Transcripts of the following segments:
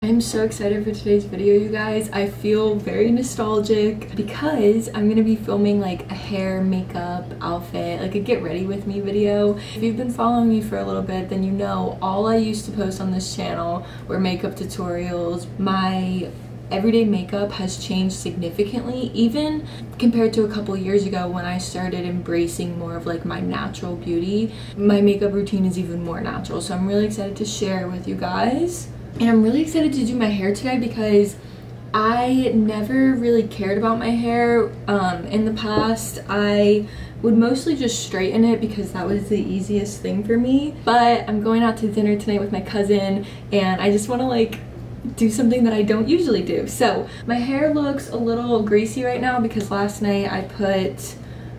I'm so excited for today's video, you guys. I feel very nostalgic because I'm gonna be filming like a hair, makeup, outfit, like a get ready with me video. If you've been following me for a little bit, then you know all I used to post on this channel were makeup tutorials. My everyday makeup has changed significantly, even compared to a couple years ago when I started embracing more of like my natural beauty. My makeup routine is even more natural, so I'm really excited to share with you guys. And I'm really excited to do my hair today because I never really cared about my hair. In the past, I would mostly just straighten it because that was the easiest thing for me. But I'm going out to dinner tonight with my cousin and I just want to like do something that I don't usually do. So my hair looks a little greasy right now because last night I put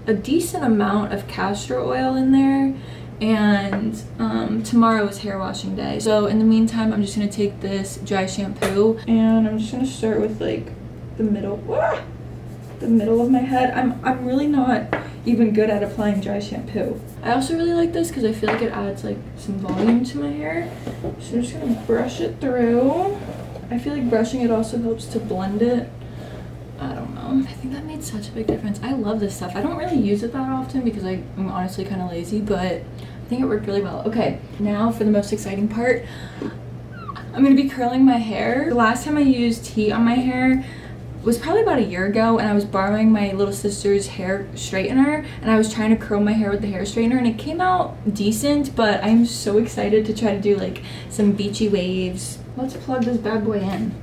a decent amount of castor oil in there, and tomorrow is hair washing day. So in the meantime, I'm just gonna take this dry shampoo and I'm just gonna start with like the middle of my head. I'm really not even good at applying dry shampoo. I also really like this because I feel like it adds like some volume to my hair. So I'm just gonna brush it through. I feel like brushing it also helps to blend it. I don't know. I think that made such a big difference. I love this stuff. I don't really use it that often because I'm honestly kind of lazy, but I think it worked really well. Okay, now for the most exciting part. I'm gonna be curling my hair. The last time I used heat on my hair was probably about a year ago, and I was borrowing my little sister's hair straightener and I was trying to curl my hair with the hair straightener and it came out decent, but I'm so excited to try to do like some beachy waves. Let's plug this bad boy in.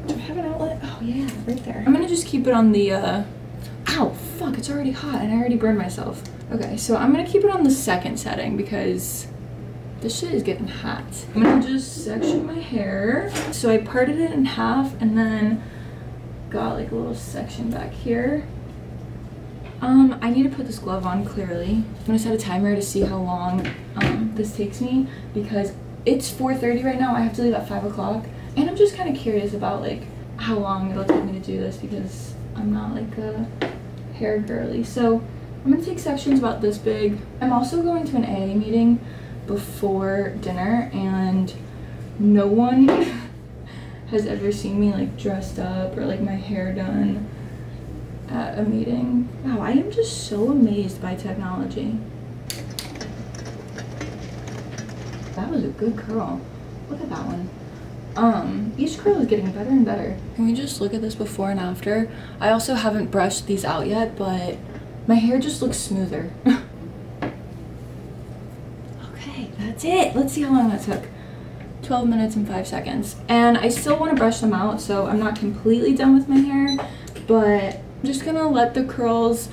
Do I have an outlet? Oh yeah, right there. I'm gonna just keep it on the, ow, fuck, it's already hot and I already burned myself. Okay, so I'm gonna keep it on the second setting because this shit is getting hot. I'm gonna just section my hair. So I parted it in half and then got like a little section back here. I need to put this glove on clearly. I'm gonna set a timer to see how long this takes me because it's 4:30 right now. I have to leave at 5 o'clock. And I'm just kind of curious about like how long it'll take me to do this because I'm not like a hair girly. So I'm gonna take sections about this big. I'm also going to an AA meeting before dinner and no one has ever seen me like dressed up or like my hair done at a meeting. Wow, I am just so amazed by technology. That was a good curl. Look at that one. Each curl is getting better and better. Can we just look at this before and after? I also haven't brushed these out yet, but my hair just looks smoother. Okay, that's it. Let's see how long that took. 12 minutes and 5 seconds. And I still want to brush them out, so I'm not completely done with my hair, but I'm just gonna let the curls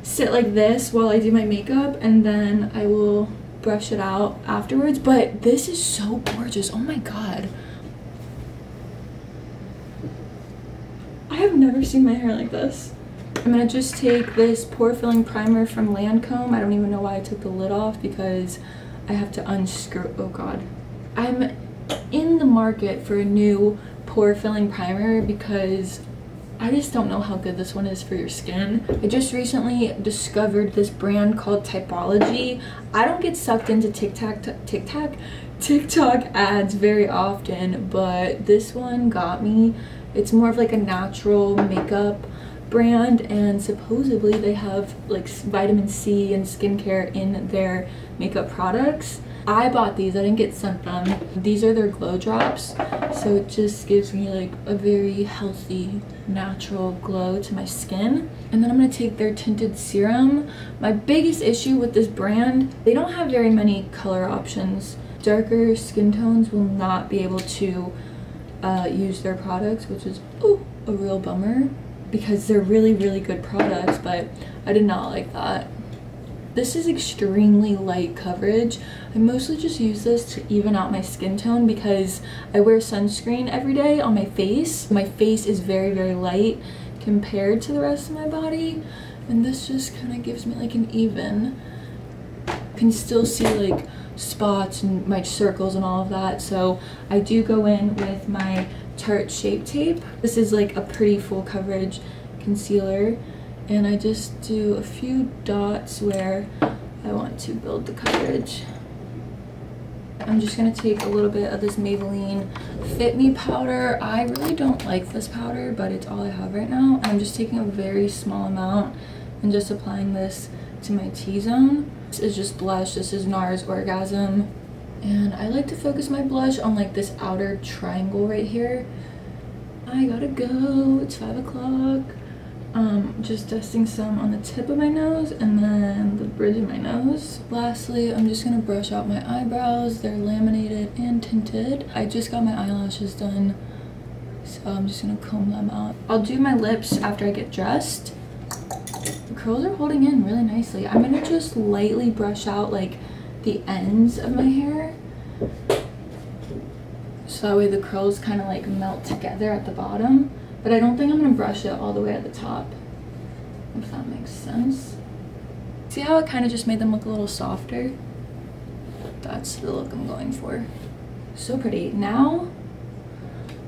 sit like this while I do my makeup, and then I will brush it out afterwards. But this is so gorgeous. Oh my god. I have never seen my hair like this. I'm gonna just take this pore filling primer from Lancome. I don't even know why I took the lid off because I have to unscrew. Oh god. I'm in the market for a new pore filling primer because I just don't know how good this one is for your skin. I just recently discovered this brand called Typology. I don't get sucked into TikTok ads very often, but this one got me. It's more of like a natural makeup brand, and supposedly they have like vitamin C and skincare in their makeup products. I bought these, I didn't get sent them. These are their glow drops, so it just gives me like a very healthy, natural glow to my skin. And then I'm gonna take their tinted serum. My biggest issue with this brand, they don't have very many color options. Darker skin tones will not be able to use their products, which is a real bummer because they're really, really good products, but I did not like that. This is extremely light coverage. I mostly just use this to even out my skin tone because I wear sunscreen every day on my face. My face is very, very light compared to the rest of my body, and this just kind of gives me like an even. You can still see like spots and my circles and all of that, so I do go in with my Tarte Shape Tape. This is like a pretty full coverage concealer, and I just do a few dots where I want to build the coverage. I'm just gonna take a little bit of this Maybelline Fit Me powder. I really don't like this powder, but it's all I have right now. And I'm just taking a very small amount and just applying this to my T-zone. This is just blush. This is NARS Orgasm. And I like to focus my blush on like this outer triangle right here. I gotta go, it's 5 o'clock. Just dusting some on the tip of my nose and then the bridge of my nose. Lastly, I'm just gonna brush out my eyebrows. They're laminated and tinted. I just got my eyelashes done, so I'm just gonna comb them out. I'll do my lips after I get dressed. The curls are holding in really nicely. I'm gonna just lightly brush out like the ends of my hair, so that way the curls kind of like melt together at the bottom. But I don't think I'm gonna brush it all the way at the top, if that makes sense. See how it kind of just made them look a little softer? That's the look I'm going for. So pretty. Now,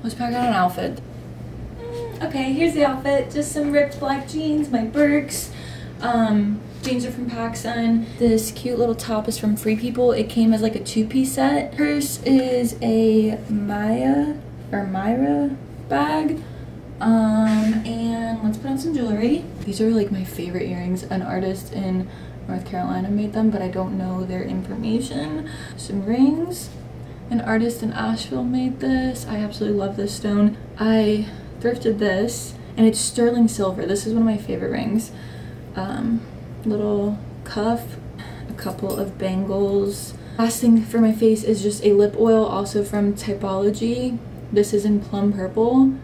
let's pack out an outfit. Okay, here's the outfit. Just some ripped black jeans, my Birks. Jeans are from PacSun. This cute little top is from Free People. It came as like a 2-piece set. Purse is a Myra bag. And let's put on some jewelry. These are like my favorite earrings. An artist in North Carolina made them, but I don't know their information. Some rings. An artist in Asheville made this. I absolutely love this stone. I thrifted this, and it's sterling silver. This is one of my favorite rings. Little cuff, a couple of bangles. Last thing for my face is just a lip oil, also from Typology. This is in Plum Purple.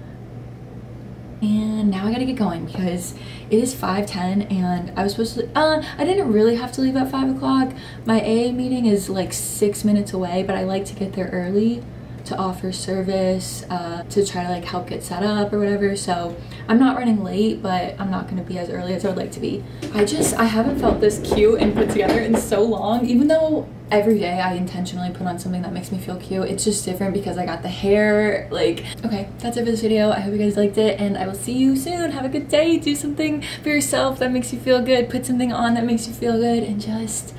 And now I gotta get going because it is 5:10 and I was supposed to, I didn't really have to leave at 5 o'clock. My AA meeting is like 6 minutes away, but I like to get there early to offer service, to try to like help get set up or whatever. So I'm not running late, but I'm not gonna be as early as I would like to be. I haven't felt this cute and put together in so long, even though every day I intentionally put on something that makes me feel cute. It's just different because I got the hair, like, okay, that's it for this video. I hope you guys liked it and I will see you soon. Have a good day. Do something for yourself that makes you feel good. Put something on that makes you feel good and just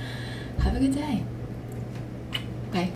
have a good day.